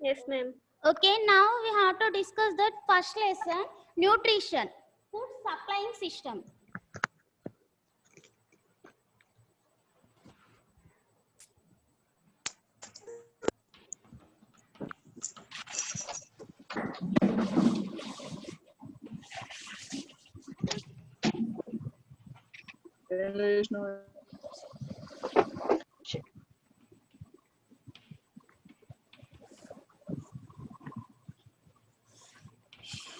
Yes, ma'am. Okay, now we have to discuss that first lesson, nutrition, food supplying system.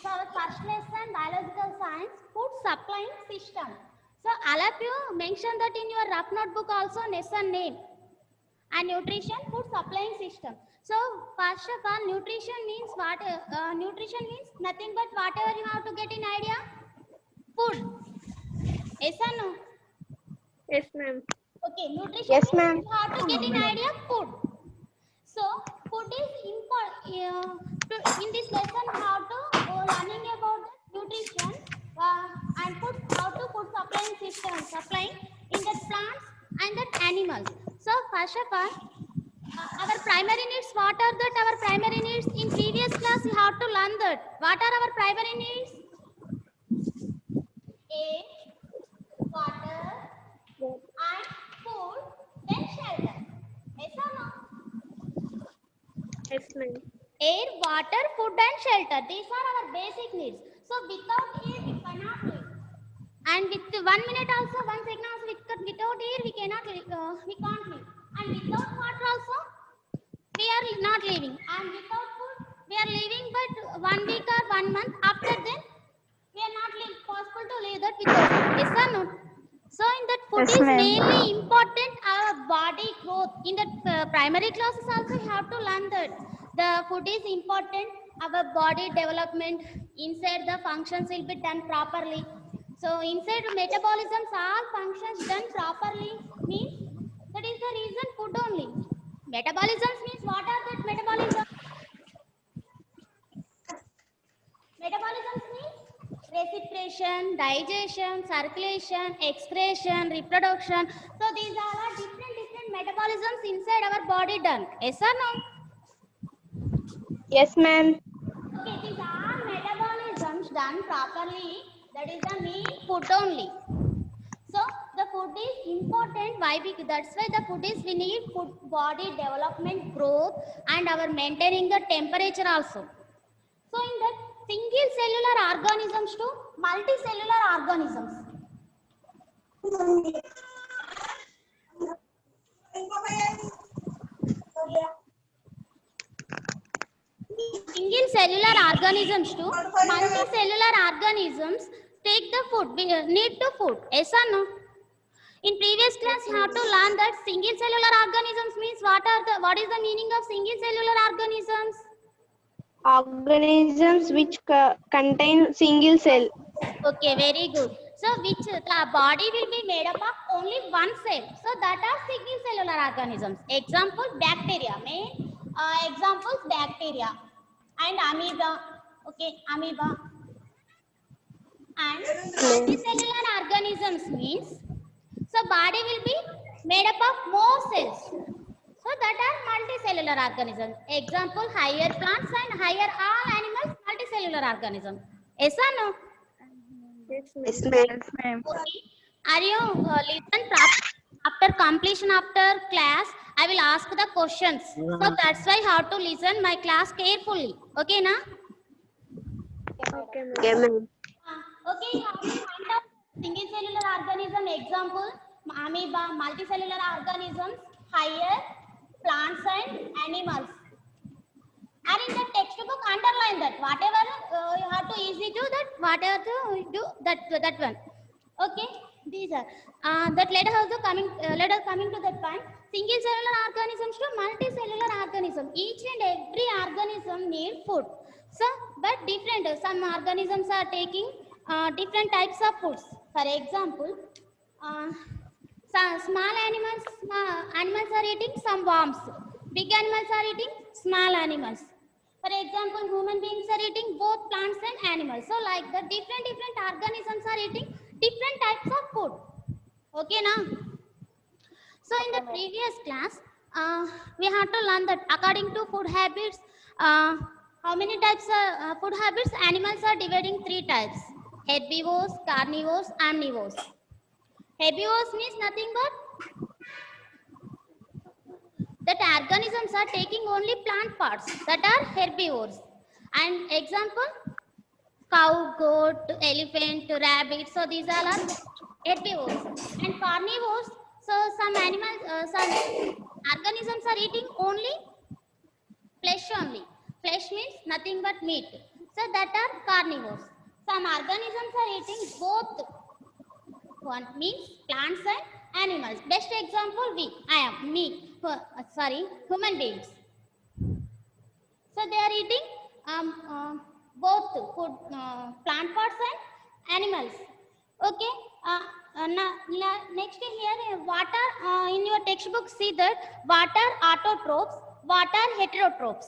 So our first lesson, biological science, food supplying system. So all of you mention that in your rough notebook also, lesson name and nutrition, food supplying system. So first of all, nutrition means what? Nutrition means nothing but whatever you have to get in idea. Food. Yes or no? Yes, ma'am. Okay, nutrition Yes, means ma'am. you have to get in idea food. So food is important. In this lesson, how to learning about the nutrition and food, how to food supplying system, supplying in the plants and the animals. So first of all, our primary needs. What are that? Our primary needs. In previous class, you have to learn that. What are our primary needs? Air, water, and food, then shelter. Yes or no? Yes, ma'am. Air, water, food and shelter. These are our basic needs. So without air we cannot live. And with 1 minute also, 1 second also, without air we cannot live, we can't live. And without water also we are not living. And without food we are living but 1 week or 1 month. After then we are not possible to live that without food. Yes or no? So in that food Yes, is ma'am. mainly important our body growth. In the primary classes also you have to learn that the food is important our body development. Inside the functions will be done properly. So inside metabolisms all functions done properly means that is the reason food only. Metabolisms means what are that metabolisms? Metabolisms means respiration, digestion, circulation, excretion, reproduction. So these all are different metabolisms inside our body done. Yes or no? Yes, ma'am. Okay, these are metabolisms done properly. That is the main food only. So the food is important. Why? That's why the food is we need food body development, growth, and our maintaining the temperature also. So in that single cellular organisms to multicellular organisms. Single cellular organisms to multicellular organisms take the food, need to food. Yes or no? In previous class, you have to learn that single cellular organisms means what is the meaning of single cellular organisms? Organisms which contain single cell. Okay, very good. So which the body will be made up of only one cell. So that are single cellular organisms. Example bacteria. Main examples bacteria and amoeba. Okay, amoeba. And multicellular organisms means so body will be made up of more cells. So that are multicellular organisms. Example higher plants and higher all animals multicellular organisms. Yes or no? Yes, ma'am. Yes, ma'am. Yes, ma'am. Okay. Are you listen after completion after class? I will ask the questions. So that's why how to listen my class carefully. Okay, na? Okay, ma'am. Okay, ma'am. Okay, you have to find out single cellular organism example, amoeba, multicellular organisms, higher plants and animals. And in the textbook, underline that whatever you have to easy do that, whatever to do that one. Okay, these are that let us coming to that point. Single cellular organisms to multicellular organism. Each and every organism need food. So, but different. Some organisms are taking different types of foods. For example, some small animals are eating some worms. Big animals are eating small animals. For example, human beings are eating both plants and animals. So, like the different organisms are eating different types of food. Okay, now. So, in the previous class, we have to learn that according to food habits, how many types of food habits? Animals are dividing three types: herbivores, carnivores, omnivores. Herbivores means nothing but that organisms are taking only plant parts, that are herbivores. And example, cow, goat, elephant, rabbit. So these all are herbivores. And carnivores, so some animals, some organisms are eating only flesh only. Flesh means nothing but meat. So that are carnivores. Some organisms are eating both. One means plants and animals. Best example, human beings. So they are eating both food, plant parts and animals. Okay. Next here, what are in your textbook? See that what are autotrophs, what are heterotrophs?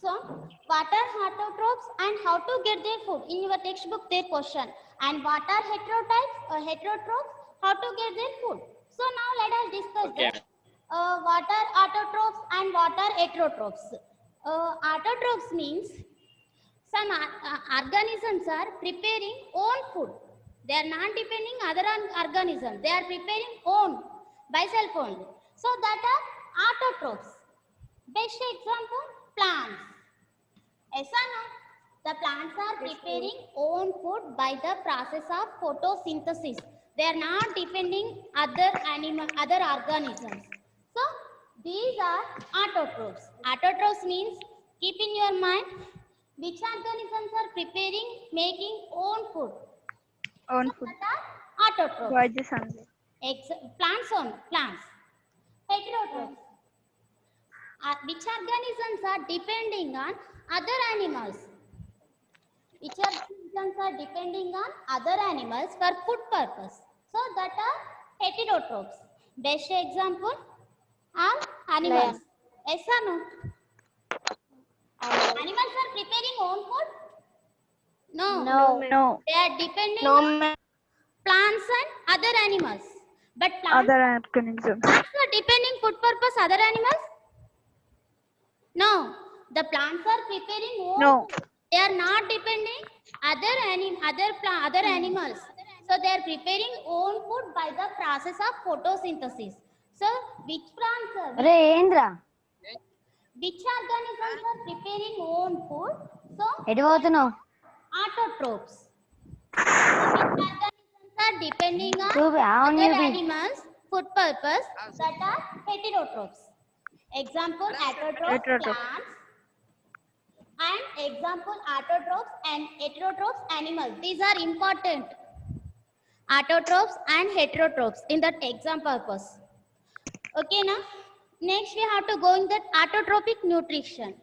So, what are autotrophs and how to get their food? In your textbook, their question. And what are heterotrophs? How to get their food? So now let us discuss that. What are autotrophs and what are heterotrophs? Autotrophs means some organisms are preparing own food. They are not depending other organisms. They are preparing own by self only. So that are autotrophs. Best example, plants. Yes or no? The plants are preparing own food by the process of photosynthesis. They are not depending other organisms. So these are autotrophs. Autotrophs means, keep in your mind, which organisms are making own food. Own food. That are autotrophs. Gorgeous only. Plants. Heterotrophs. Which organisms are depending on other animals? Which organisms are depending on other animals for food purpose? So that are heterotrophs. Best example are animals. Yes or no? Animals are preparing own food? No. No. They are depending on plants and other animals. But plants Other organisms. are depending food purpose other animals? No, the plants are preparing own. No. They are not depending other animals. So they are preparing own food by the process of photosynthesis. So which plants? Which organisms are preparing own food? So autotrophs. Which organisms are depending on other animals food purpose? That are heterotrophs. Example, autotrophs, plants, and example, autotrophs and heterotrophs, animals. These are important. Autotrophs and heterotrophs in that exam purpose. Okay, now next we have to go in that autotrophic nutrition.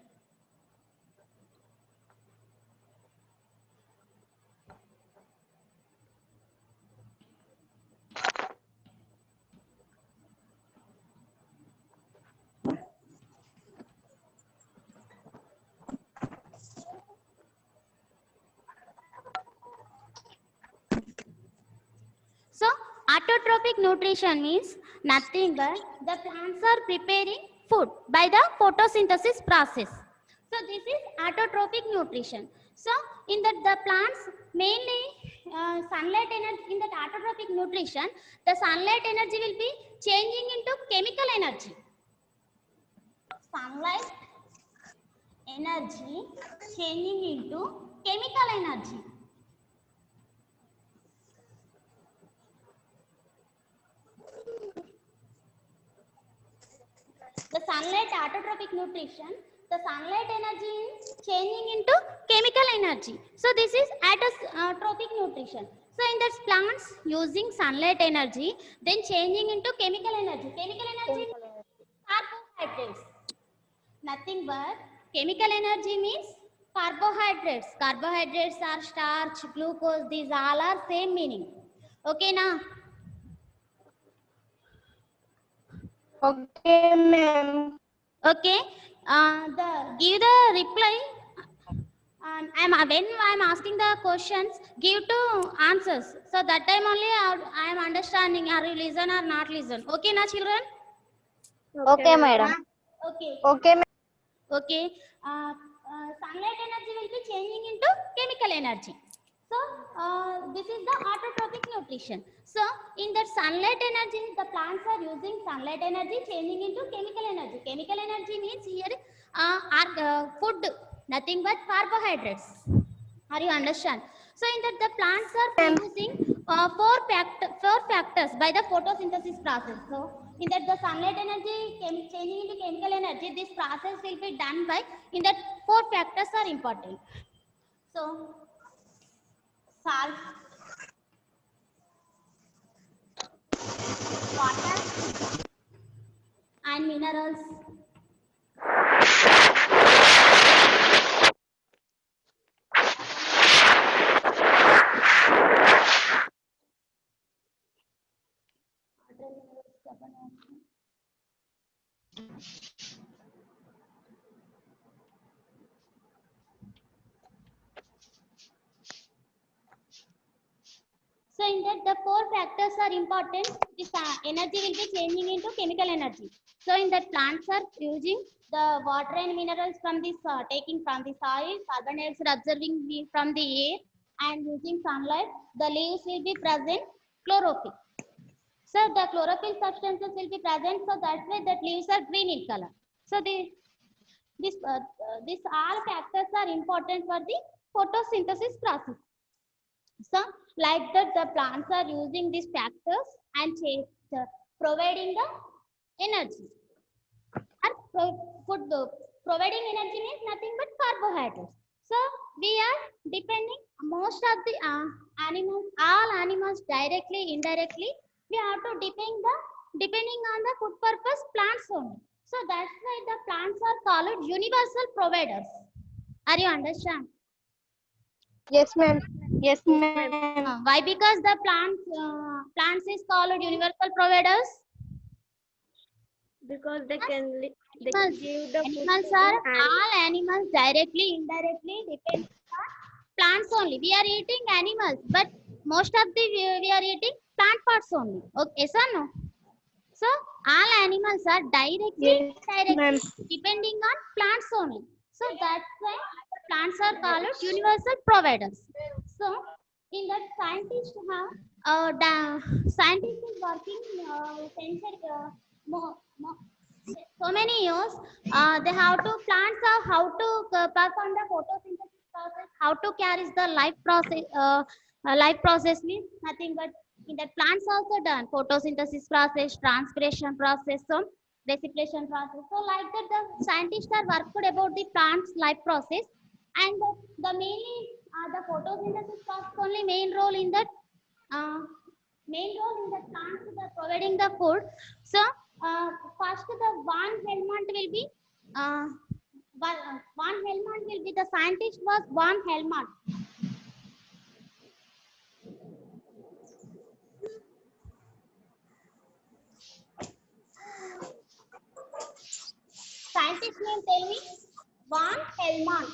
So, autotrophic nutrition means nothing but the plants are preparing food by the photosynthesis process. So, this is autotrophic nutrition. So, in that the plants mainly sunlight energy, in that autotrophic nutrition, the sunlight energy will be changing into chemical energy. Sunlight energy changing into chemical energy. The sunlight autotrophic nutrition, the sunlight energy is changing into chemical energy. So this is autotrophic nutrition. So in that plants using sunlight energy, then changing into chemical energy. Chemical energy is carbohydrates. Nothing but chemical energy means carbohydrates. Carbohydrates are starch, glucose. These all are same meaning. Okay now. Okay, ma'am. Okay. The give the reply. When I'm asking the questions, give two answers. So that time only I am understanding. Are you listen or not listen? Okay now, children. Okay, madam. Okay. Okay, ma'am. Okay. Sunlight energy will be changing into chemical energy. So this is the autotrophic nutrition. So in that sunlight energy, the plants are using sunlight energy changing into chemical energy. Chemical energy means here food, nothing but carbohydrates. Are you understand? So in that the plants are producing four factors by the photosynthesis process. So in that the sunlight energy changing into chemical energy, this process will be done by, in that four factors are important. So salt, water and minerals. So in that the four factors are important. This energy will be changing into chemical energy. So in that plants are using the water and minerals from this taking from the soil, carbon dioxide observing from the air, and using sunlight. The leaves will be present chlorophyll. So the chlorophyll substances will be present. So that's why that leaves are green in color. So this all factors are important for the photosynthesis process. So, like that, the plants are using these factors and providing the energy. And providing energy means nothing but carbohydrates. So, we are depending most of the animals, all animals directly, indirectly, we have to depending on the food purpose plants only. So that's why the plants are called universal providers. Are you understand? Yes, ma'am. Yes, ma'am. Why? Because the plants is called universal providers. Because they can they Animals, give the food animals to are the animals. all animals directly, indirectly depend on plants only. We are eating animals, but most of the we are eating plant parts only. Okay, so no. So all animals are directly, Yes, indirectly ma'am. depending on plants only. So that's why plants are called universal providers. So in that scientists have the scientists is working century, so many years. They have to plants are how to perform the photosynthesis process, how to carry the life process means nothing but in that plants also done photosynthesis process, transpiration process, so respiration process. So like that the scientists are worked about the plants life process, and the mainly the photosynthesis process only main role in that uh, plants that providing the food. So first the uh, Van Helmont will be the scientist was Van Helmont. Scientist name tell me. Van Helmont.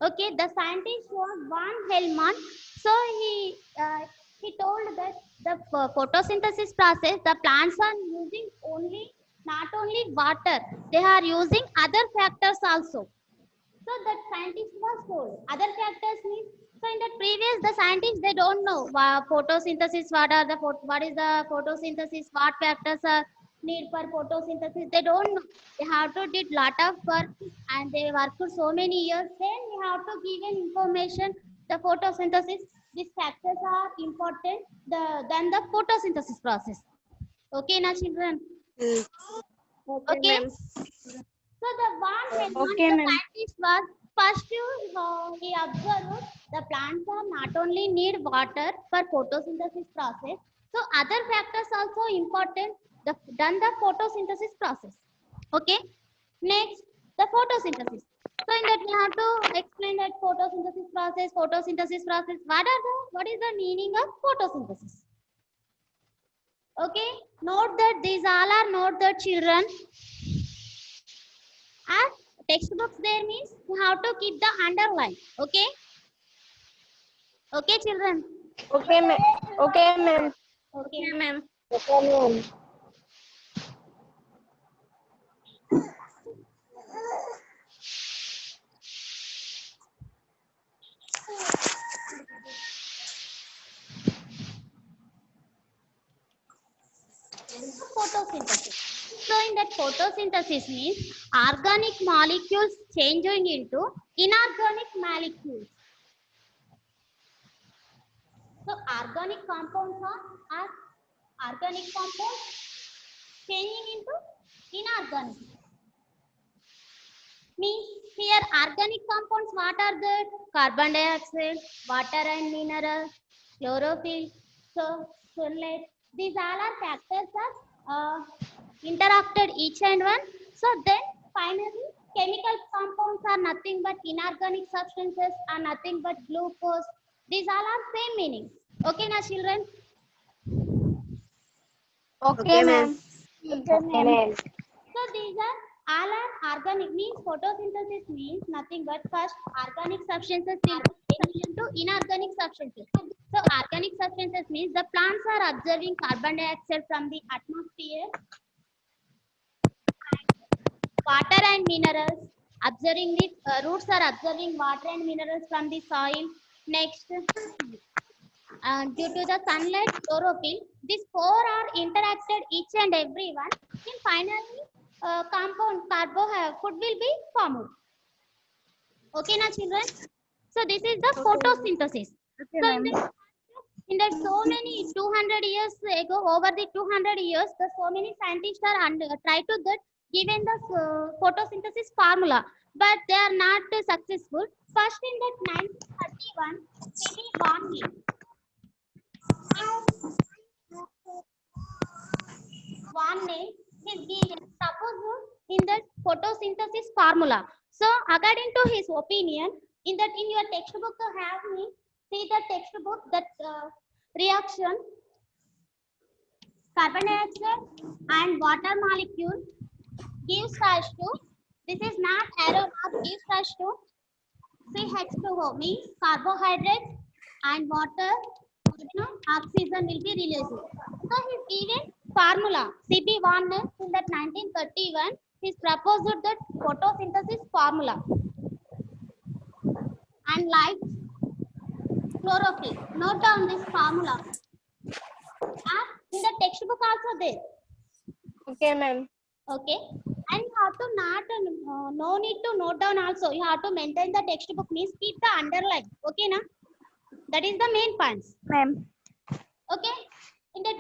Okay, the scientist was Van Helmont. So he told that the photosynthesis process, the plants are using only not only water, they are using other factors also. So that scientist was told other factors means, so in the previous the scientists they don't know photosynthesis, what is the photosynthesis, what factors are need for photosynthesis, they don't know. They have to did lot of work and they worked for so many years, then we have to give an information the photosynthesis, these factors are important than the photosynthesis process. Okay now children. Okay, Okay. ma'am. So the Van Helmont, Okay, the ma'am. scientist was first he observed the plants are not only need water for photosynthesis process, so other factors also important than the photosynthesis process. Okay. Next, the photosynthesis. So in that we have to explain that photosynthesis process. What is the meaning of photosynthesis? Okay, note that these all are note the children. As textbooks there means you have to keep the underline. Okay. Okay, children. Okay, ma'am. Okay, ma'am. Okay. ma'am. Okay, ma'am. Photosynthesis. So in that photosynthesis means organic molecules changing into inorganic molecules. So organic compounds are organic compounds changing into inorganic. Means here organic compounds what are the carbon dioxide, water and mineral, chlorophyll, so sunlight. These all are factors that interacted each and one. So then finally chemical compounds are nothing but inorganic substances are nothing but glucose. These all are same meaning. Okay, now children. Okay, ma'am. Okay, ma'am. So these are all are organic means photosynthesis means nothing but first organic substances will change into inorganic substances. So organic substances means the plants are absorbing carbon dioxide from the atmosphere, water and minerals. Absorbing the roots are absorbing water and minerals from the soil. Next, due to the sunlight, chlorophyll, these four are interacted each and every one. Then finally, compound food will be formed. Okay, now children. So this is the photosynthesis. Okay, So ma'am. in that so many 200 years ago, over the 200 years, the so many scientists are try to get given the photosynthesis formula, but they are not successful. First in that 1931, C.B. One name is given supposed in the photosynthesis formula. So according to his opinion, in your textbook you have me see the textbook that reaction carbon dioxide and water molecule gives rise to, this is not arrow not gives rise to CH2O means carbohydrates and water, oxygen will be released. So his given formula CB Warner in that 1931 he's proposed that photosynthesis formula and light chlorophyll. Note down this formula. And in the textbook also there. Okay, ma'am. Okay. And you have to not no need to note down also. You have to maintain the textbook means keep the underline. Okay, na? That is the main points. Ma'am. Okay. In that,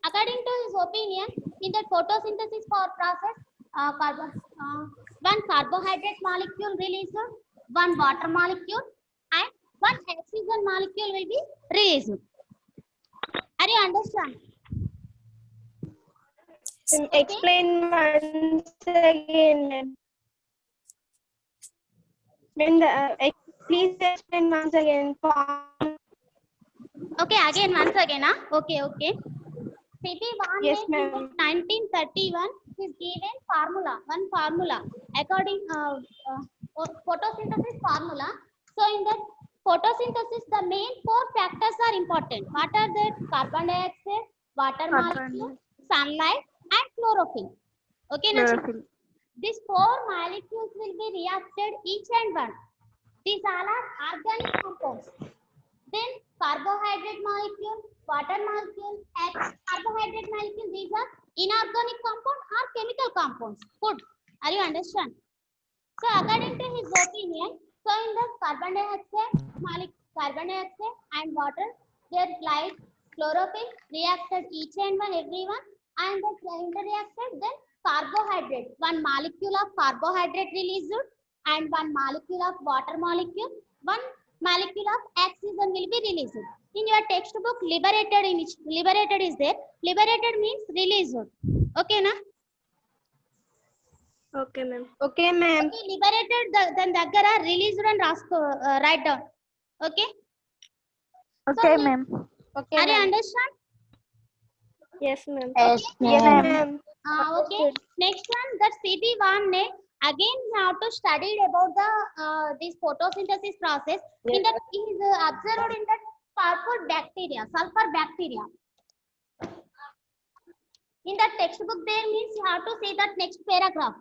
according to his opinion, in that photosynthesis process, one carbohydrate molecule released, one water molecule, and one oxygen molecule will be released. Are you understand? Explain once again, ma'am. Please explain once again. Okay, again, once again, huh? Okay. CB Yes, Warner in ma'am. 1931 is given formula, one formula according photosynthesis formula. So in that photosynthesis, the main four factors are important. What are the carbon dioxide, water molecule, sunlight, and chlorophyll. Okay, now Chlorophyll. these four molecules will be reacted each and one. These all are organic compounds. Then carbohydrate molecule, water molecule, carbohydrate molecule, these are inorganic compounds or chemical compounds. Good. Are you understand? So according to his opinion, so in the carbon dioxide and water, their light, chlorophyll reacted each and one, everyone, and the interreacted, then carbohydrate, one molecule of carbohydrate released and one molecule of water molecule, one molecule of oxygen will be released. In your textbook, liberated is there. Liberated means released. Okay, na? Okay, ma'am. Okay, ma'am. Okay, liberated then daggara released and write down. Okay. Okay, So, ma'am. Okay, are you ma'am. understand? Yes, ma'am. Yes, Yes, ma'am. ma'am. Okay. Next one, that CB1 ne again have to study about the this photosynthesis process. In that is observed in that sulfur bacteria, sulfur bacteria. In that textbook, there means you have to see that next paragraph.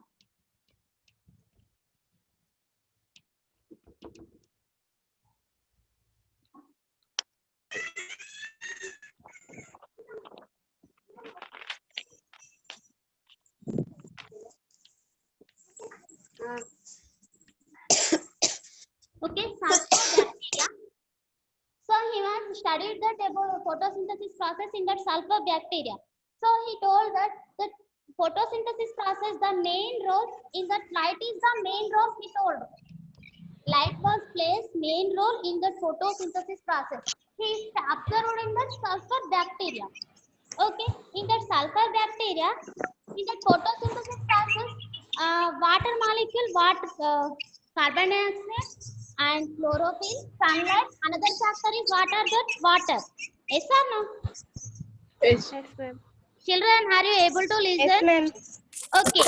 Okay, sulfur bacteria. So he was studied that about photosynthesis process in that sulfur bacteria. So he told that the photosynthesis process, the main role in that light is the main role. He told light was plays main role in the photosynthesis process. He observed in that sulfur bacteria. Okay, in that sulfur bacteria, in that photosynthesis process, water molecule, carbon dioxide and chlorophyll, sunlight. Another factor is what are that? Water. Yes or no? Yes, ma'am. Children, are you able to Yes, listen? ma'am. Okay.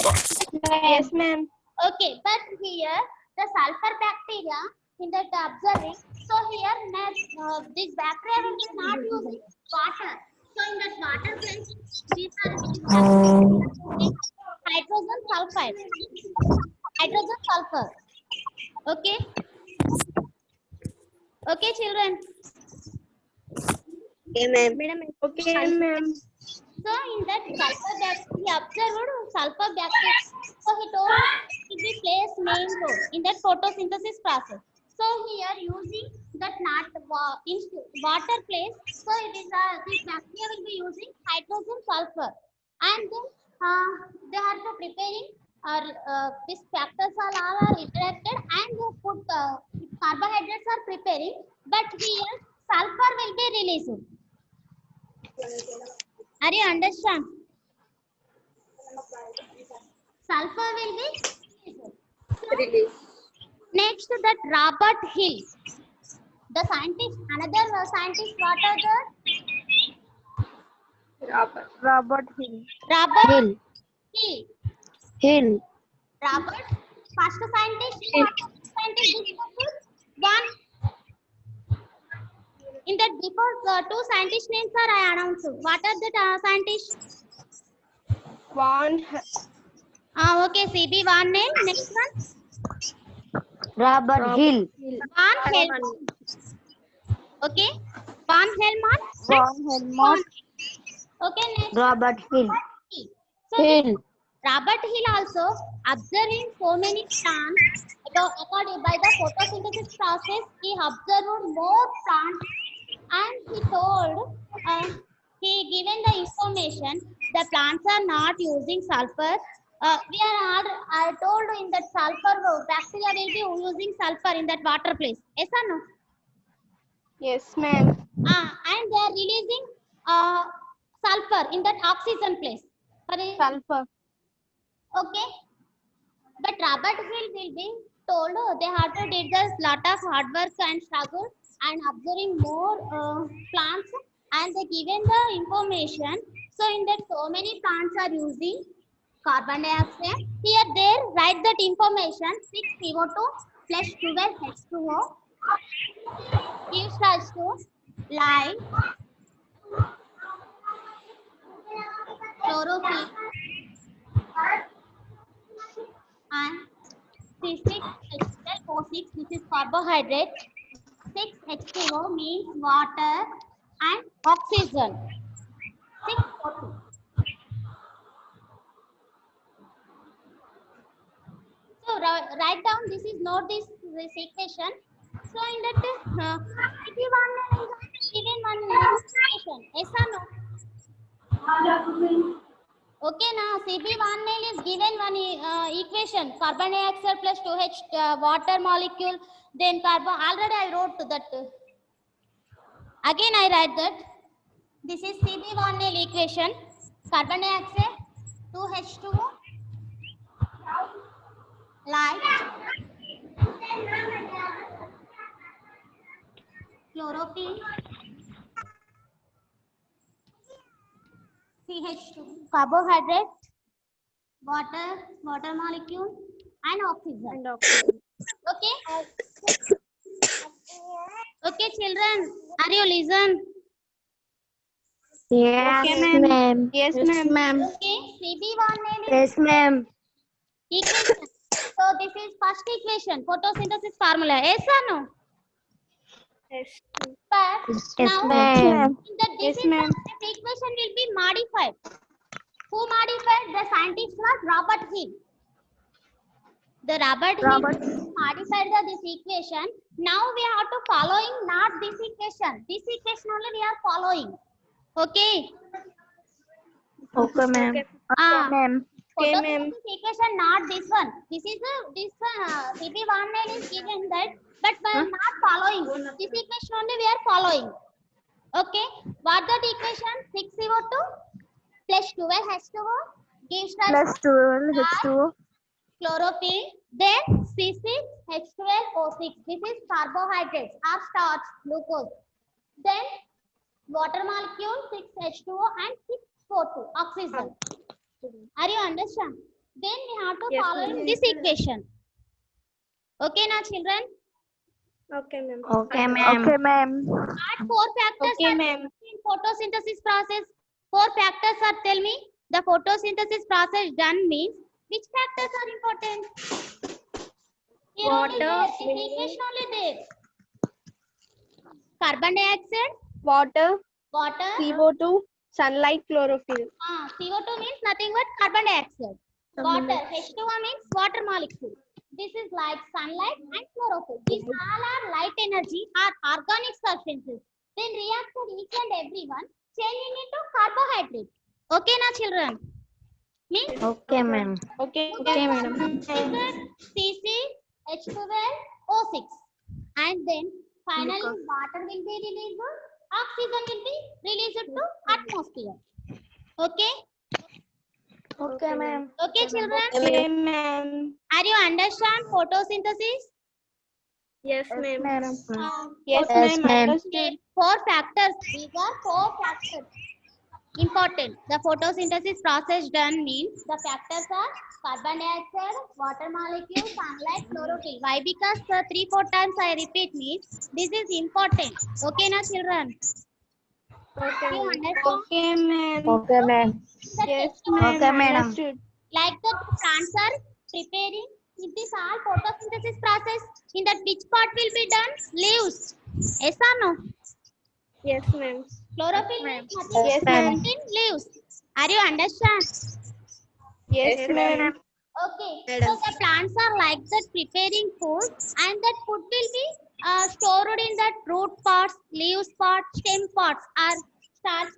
Yes, ma'am. Okay, but here the sulfur bacteria in that observing. So here this bacteria will be not using water. So in that water place, these bacteria using hydrogen sulfide, hydrogen sulfur. Okay, okay, children. Okay, ma'am. Okay, ma'am. So in that sulfur bacteria, he observed sulfur bacteria. So he told it will plays main role in that photosynthesis process. So here using that not in water place. So it is this bacteria will be using hydrogen sulfur, and then they are preparing these factors all are interacted and the food carbohydrates are preparing. But here sulfur will be released. Are you understand? Sulfur will be released. Next, that Robert Hill. The scientist, another scientist, what are the? Robert Hill. Robert Hill. Hill. Hill. Robert, first scientist, what are the scientist? One. In that before two scientist names are I announced. What are the scientists? One. Okay, CB one name. Next one. Robert Hill. Van Helmont. Okay. Van Helmont. Von Helmont. Okay, next. Robert Hill. So Hill. Robert Hill also observing so many plants according by the photosynthesis process. He observed more plants and he told he given the information the plants are not using sulfur. We are not, I told in that sulfur bacteria will be using sulfur in that water place. Yes or no? Yes, ma'am. And they are releasing sulfur in that oxygen place. Sulfur. Okay. But Robert Hill will be told they have to did this lot of hard work and struggle and observing more plants and they given the information. So in that so many plants are using carbon dioxide. Here there write that information 6 CO2 plus 12 H2O gives rise to light, chlorophyll and C6H12O6 which is carbohydrate. 6H2O means water and oxygen. 6O2. So write down this is not this equation. So in that CP1 is given one equation. Yes or no? Okay, now CP1 is given one equation. Carbon dioxide plus 2H water molecule. Then carbon. Already I wrote that. Again I write that. This is CP1 equation. Carbon dioxide 2H2O Light, chlorophyll, CH2, carbohydrate, water molecule, and oxygen. And oxygen. Okay? Okay, children, are you listen? Yes, Okay, ma'am. ma'am. Yes, ma'am. Okay, CB1 name is Yes, ma'am. equation. So this is first equation, photosynthesis formula. Yes or no? Yes. But Yes, now ma'am. this Yes, ma'am. equation will be modified. Who modified? The scientist was Robert Hill. The Robert Hill modified this equation. Now we have to following not this equation. This equation only we are following. Okay. Okay, ma'am. Ma'am. Okay, ma'am. Photosynthesis equation not this one. This is CB19 is given that, but we are not following. This equation only we are following. Okay. What that equation? 6CO2 plus 12H2O gives us Plus 12 H2O. chlorophyll. Then C6H12O6. This is carbohydrates or starch, glucose. Then water molecule 6H2O and 6O2 oxygen. Are you understand? Then we have to Yes, follow ma'am. this equation. Okay, now children. Okay, ma'am. Okay, ma'am. Okay, ma'am. What four factors Okay, are ma'am. in photosynthesis process? Four factors are, tell me. The photosynthesis process done means which factors are important? Here only there. Water, This equation only there. Carbon dioxide, water, water. CO2, sunlight, chlorophyll. CO2 means nothing but carbon dioxide. Water, H2O means water molecule. This is like sunlight and chlorophyll. These all are light energy or organic substances. Then reacted each and every one, changing into carbohydrate. Okay, now children. Means Okay, ma'am. Okay, madam. C6H12O6. And then finally water will be released, oxygen will be released to atmosphere. Okay? Okay, ma'am. Okay, children. Okay, ma'am. Are you understand photosynthesis? Yes, ma'am. Madam. Yes, Yes, ma'am. ma'am. Understood. Four factors. These are four factors. Important. The photosynthesis process done means the factors are carbon dioxide, water molecule, sunlight, chlorophyll. Why? Because 3-4 times I repeat means this is important. Okay, now children. Okay, You ma'am. understand? Okay, ma'am. Okay, ma'am. The Yes, technique ma'am. Okay, madam. Understood. like the plants are preparing in this all photosynthesis process. In that which part will be done? Leaves. Yes or no? Yes, ma'am. Chlorophyll means nothing Yes, but ma'am. in leaves. Are you understand? Yes, ma'am. Okay. So the plants are like that preparing food, and that food will be stored in that root parts, leaves parts, stem parts, or starch,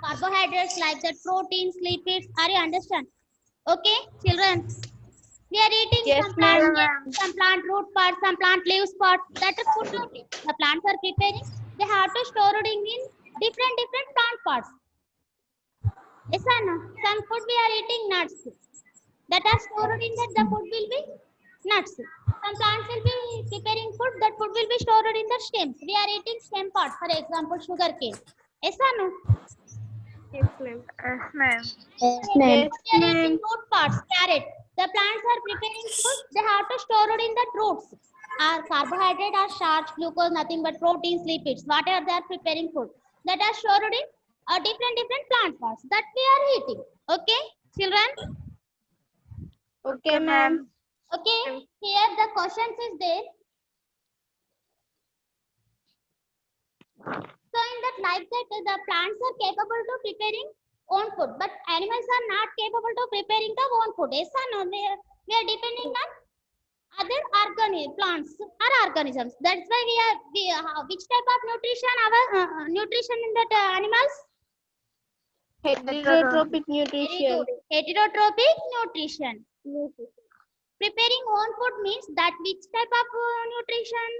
carbohydrates like that, proteins, lipids. Are you understand? Okay, children. We are eating Yes, some plant ma'am. stems, some plant root parts, some plant leaves parts. That is food only. The plants are preparing. They have to store it in different plant parts. Yes or no? Some food we are eating nuts. That are stored in that the food will be nuts. Some plants will be preparing food. That food will be stored in the stems. We are eating stem parts. For example, sugar cane. Yes or no? Yes, ma'am. Yes, ma'am. Yes, ma'am. Yes, We are eating ma'am. root parts, carrot. The plants are preparing food. They have to store it in the roots. Our carbohydrate or starch, glucose, nothing but proteins, lipids. Whatever they are preparing food, that are stored in different plant parts that we are eating. Okay, children. Okay, ma'am. Okay, here the questions is there. So in that like that the plants are capable to preparing own food, but animals are not capable to preparing the own food. Yes or no? We are depending on other plants or organisms. That's why which type of nutrition our nutrition in that animals? Heterotrophic Very nutrition. good. Heterotrophic nutrition. Preparing own food means that which type of nutrition?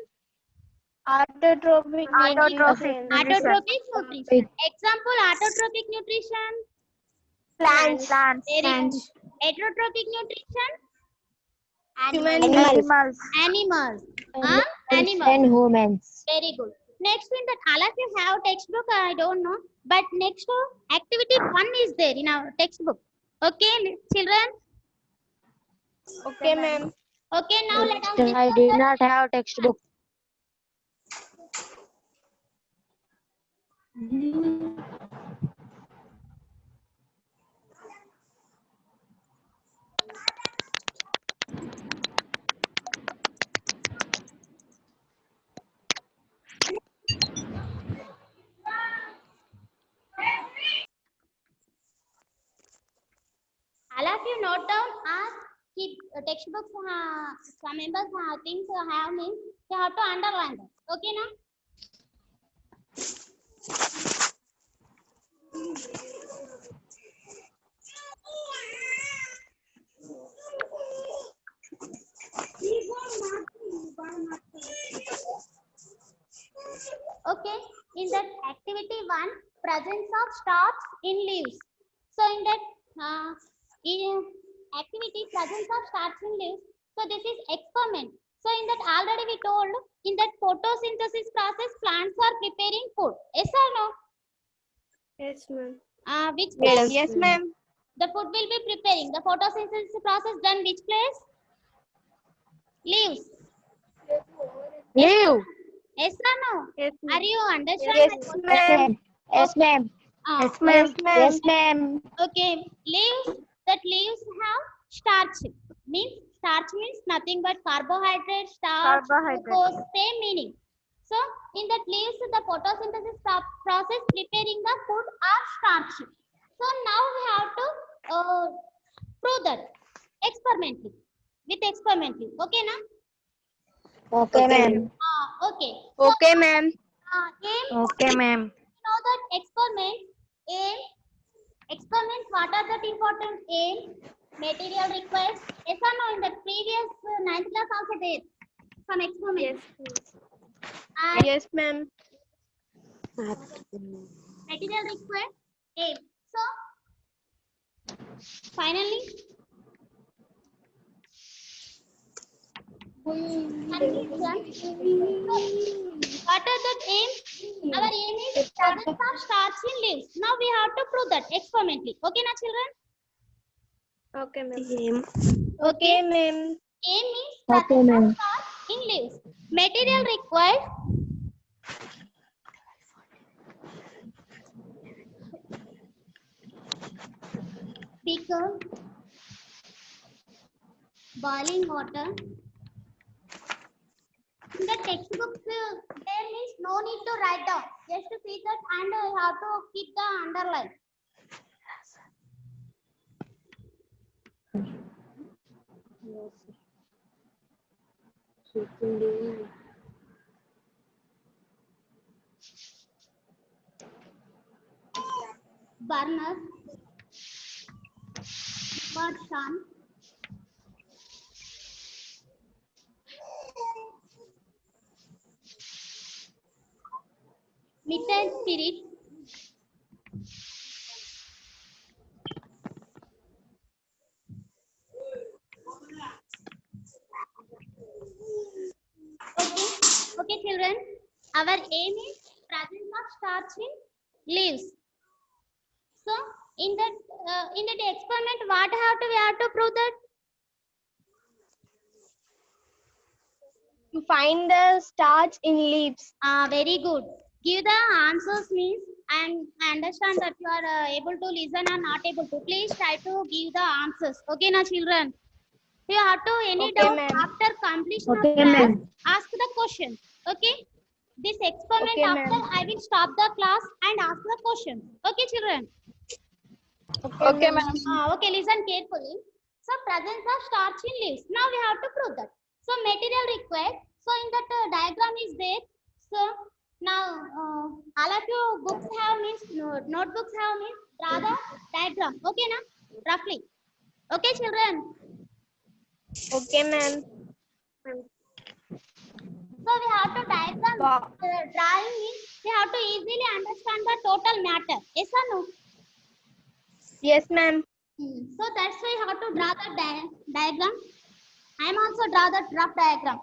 Autotrophic Autotrophic nutrition. nutrition. Autotrophic nutrition. Example, autotrophic nutrition. Plants. Very Plants. good. Heterotrophic nutrition? Human Animals. Animals. Animals Animals. and humans. Very good. Next in that, all of you have textbook, I don't know. But next activity 1 is there in our textbook. Okay, children? Okay, ma'am. Okay, now let us I discuss did that. not have textbook. All of you note down keep textbooks, some members things have means you have to underline them. Okay, now? Okay, in that activity 1, presence of starch in leaves. So in that in activity presence of starch in leaves, so this is experiment. So in that already we told, in that photosynthesis process plants are preparing food. Yes or no? Yes, ma'am. Which place Yes, ma'am. the food will be preparing? The photosynthesis process done which place? Leaves. Leave. Yes or no? Yes, Are ma'am. you understand Yes, my question? ma'am. Yes, ma'am. Ah, Yes, ma'am. Yes, ma'am. okay, leaves, that leaves have starch. Starch means nothing but carbohydrate, starch, Carbohydrate. glucose, same meaning. So in that leaves, the photosynthesis process preparing the food are starchy. So now we have to prove that experimentally, with experimentally. Okay, na? Okay, ma'am. Okay. So Okay, ma'am. aim, Okay, ma'am. know that aim, experiments, what are the important aim, material required? Yes or no? In the previous 9th class also there some experiments. Yes. And Yes, ma'am. material required aim. So finally, conclusion. So what are the aim? Our aim is presence of starch in leaves. Now we have to prove that experimentally. Okay, na children? Okay, ma'am. Okay, ma'am. Aim means Okay, presence ma'am. of starch in leaves. Material required. Beaker, boiling water. In the textbook, there means no need to write down. Just to see that and you have to keep the underline. Burner, Sun, methyl spirit, okay children, our aim is presence of starch in leaves. So in that experiment, what we have to prove that? To find the starch in leaves. Very good. Give the answers means, and I understand that you are able to listen or not able to. Please try to give the answers. Okay, na children. You have to any Okay, doubt ma'am. after completion of Okay, class, ma'am. ask the question. Okay. This experiment Okay, after ma'am. I will stop the class and ask the question. Okay, children. Okay, ma'am. Okay, listen carefully. So presence of starch in leaves. Now we have to prove that. So material required. So in that diagram is there. So now all of you books have means notebooks have means draw the diagram. Okay, na? Roughly. Okay, children. Okay, ma'am. So we have to diagram. Wow. Drawing means we have to easily understand the total matter. Yes or no? Yes, ma'am. So that's why you have to draw the diagram. I am also draw the rough diagram.